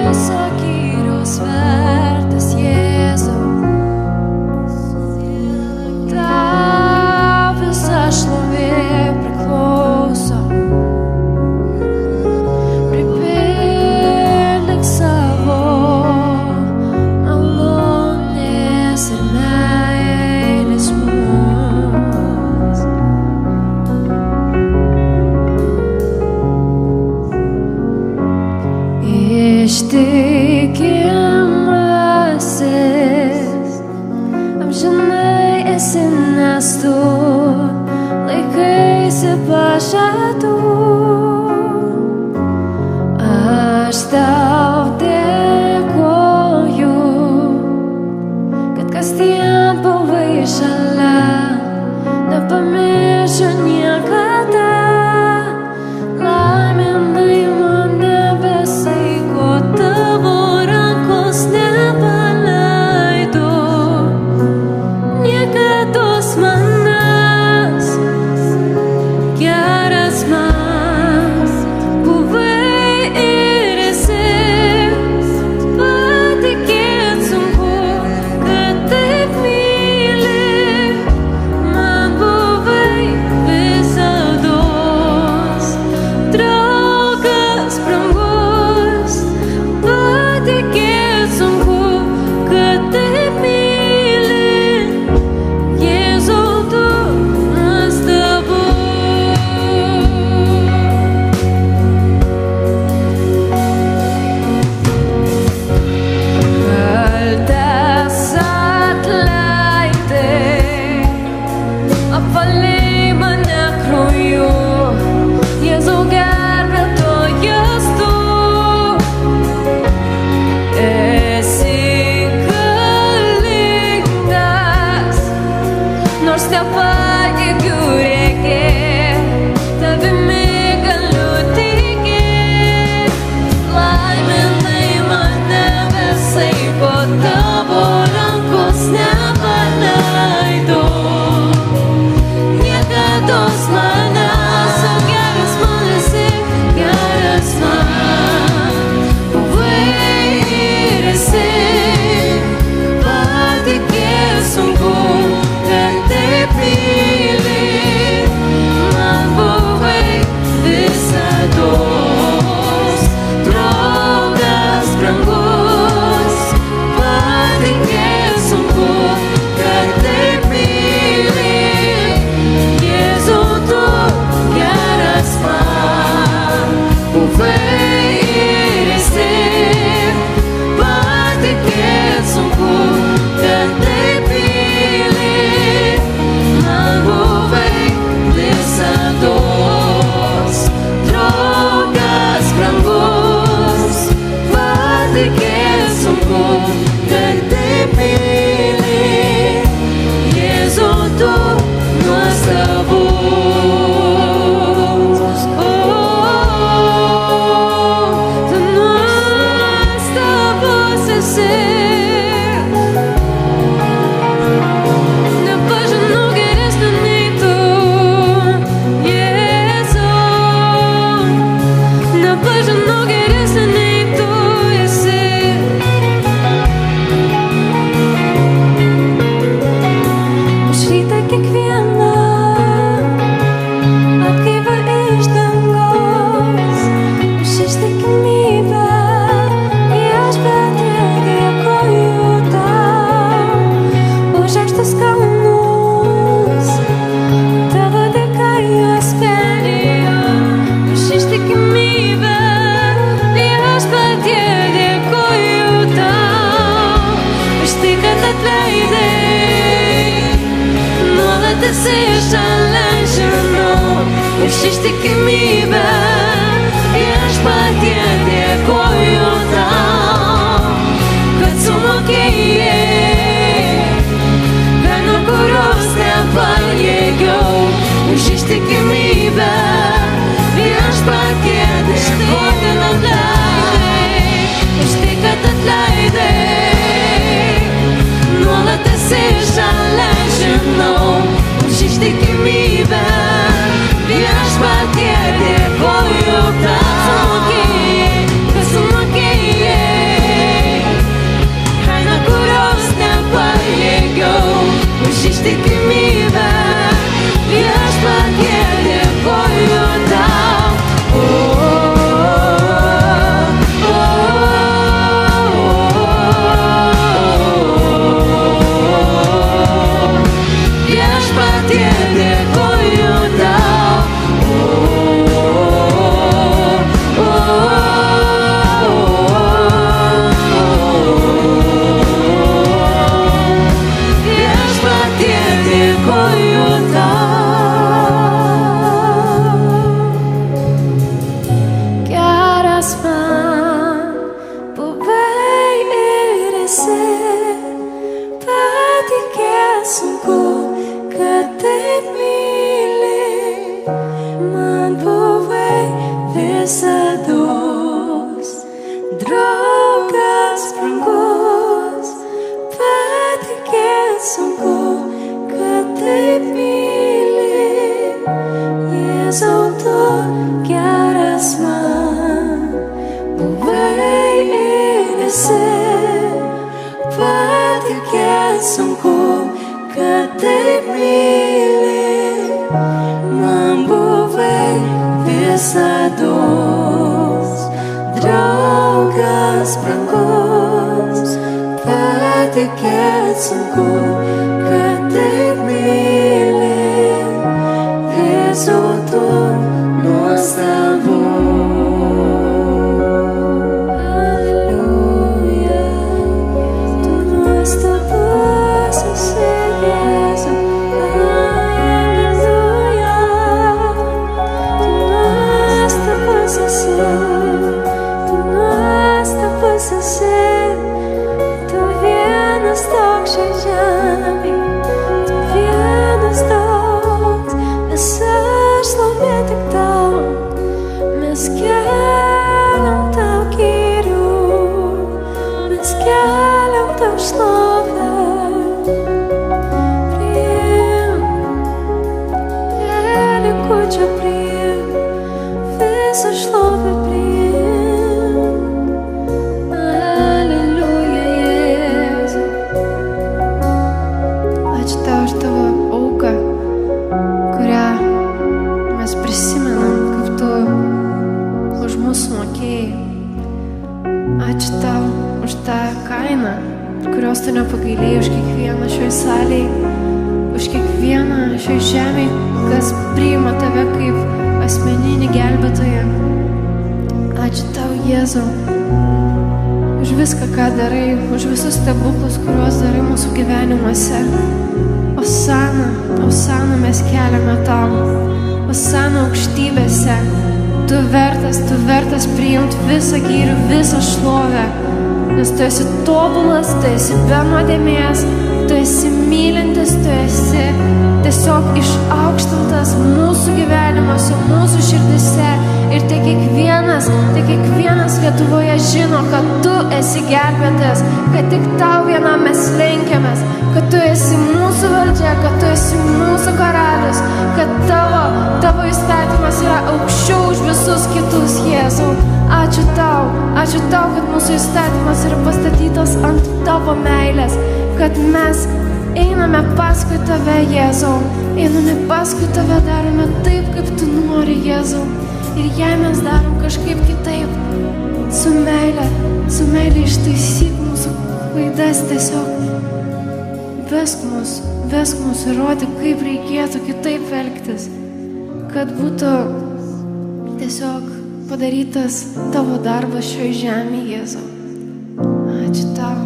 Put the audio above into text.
viso gyrios vertas Jėzau, tau visa šlovė priklauso. Pripildyk savo malonės ir meilės mums. Ištikimasis, amžinai esi, nes tu laikaisi pažadų. Aš tau dėkoju, kad kasdien buvai šalia, nepamiršiu niekada. Laiminai mane besaiko, tavo rankos nepaleido. Niekados manęs, geras man buvai ir esi. Patikėt sunku, kad taip myli. Man buvai visados draugas brangus. Patikėt sunku, kad taip myli. Jėzau, tu nuostabus. Kaltes atleidai, apvalei mane krauju. Jėzau, gelbėtojas tu. Esi galingas, nors nepajėgiu regėt, tavimi galiu tikėt. Laiminai mane besaiko, tavo rankos nepaleido. Niekados manęs, o geras man esi, geras man buvai ir esi. Patikėt sunku, kad taip myli. Man buvai visados draugas brangus. Patikėt sunku, kad taip myli. Jėzau, tu geras man buvai ir esi. Patikėt sunku, kad taip myli. Man buvai visados draugas brangus. Patikėt sunku, kad taip myli. Jėzau, tu nuostabus. Tu nuostabus esi. Nepažinau geresnio nei tu, Jėzau. Nepažinau geresnio nei tu esi. Už rytą kiekvieną atgaiva iš dangaus. Už ištikimybę Viešpatie dėkoju tau. Už aukštus kalnus tavo dėka juos perėjo. Už ištikimybę Viešpatie dėkoju tau. Už tai, kad atleidai, nuolat esi šalia, žinau. Už ištikimybę Viešpatie dėkoju tau, kad sumokėjai kainą, kurios nepajėgiau. Už ištikimybę Viešpatie dėkoju atleidai. Už tai, kad atleidai, nuolat esi šalia, žinau. Už ištikimybę Viešpatie dėkoju tau. brangus, patikėt sunku, kad taip myli, Jėzau, tu nuostabu. Alleluja, tu nuostabus esi, Jėzau. Alleluja, tu nuostabus esi, tu nuostabus esi, tu vienas toks šiai žemei, tu vienas toks, visa šlovė tik tau, mes keliam tau gyrių, mes keliam tau šlovę. Priim, prie likučio priim, visą šlovę priim. Alleluja, Jėzau. Ačiū tau už tavo auką, kurią mes prisimenam, kaip tu už mūsų mokėjai. Ačiū tau už tą kainą, kurios tu nepagailėjai, už kiekvieną šioj salėj, už kiekvieną šioj žemėj, kas priima tave kaip asmeninį gelbėtoją. Ačiū tau, Jėzau, už viską, ką darai, už visus stebuklus, kuriuos darai mūsų gyvenimuose. Osana, Osana mes keliame tau, Osana aukštybėse. Tu vertas priimti visą gyrių, visą šlovę, nes tu esi tobulas, tu esi be nuodėmės, tu esi mylintis, tu esi tiesiog išaukštintas mūsų gyvenimuose, mūsų širdise. Ir tai kiekvienas Lietuvoje žino, kad tu esi gelbėtas, kad tik tau vienam mes lenkiamės, kad tu esi mūsų valdžia, kad tu esi mūsų karalius, kad tavo įstatymas yra aukščiau už visus kitus, Jėzau. Ačiū tau, kad mūsų įstatymas yra pastatytas ant tavo meilės, kad mes einame paskui tave, Jėzau, einame paskui tave, darome taip, kaip tu nori, Jėzau. Ir jei mes darom kažkaip kitaip, su meile ištaisyk mūsų klaidas, tiesiog vesk mus ir rodyk, kaip reikėtų kitaip elgtis, kad būtų tiesiog padarytas tavo darbas šioj žemėje, Jėzau. Ačiū tau.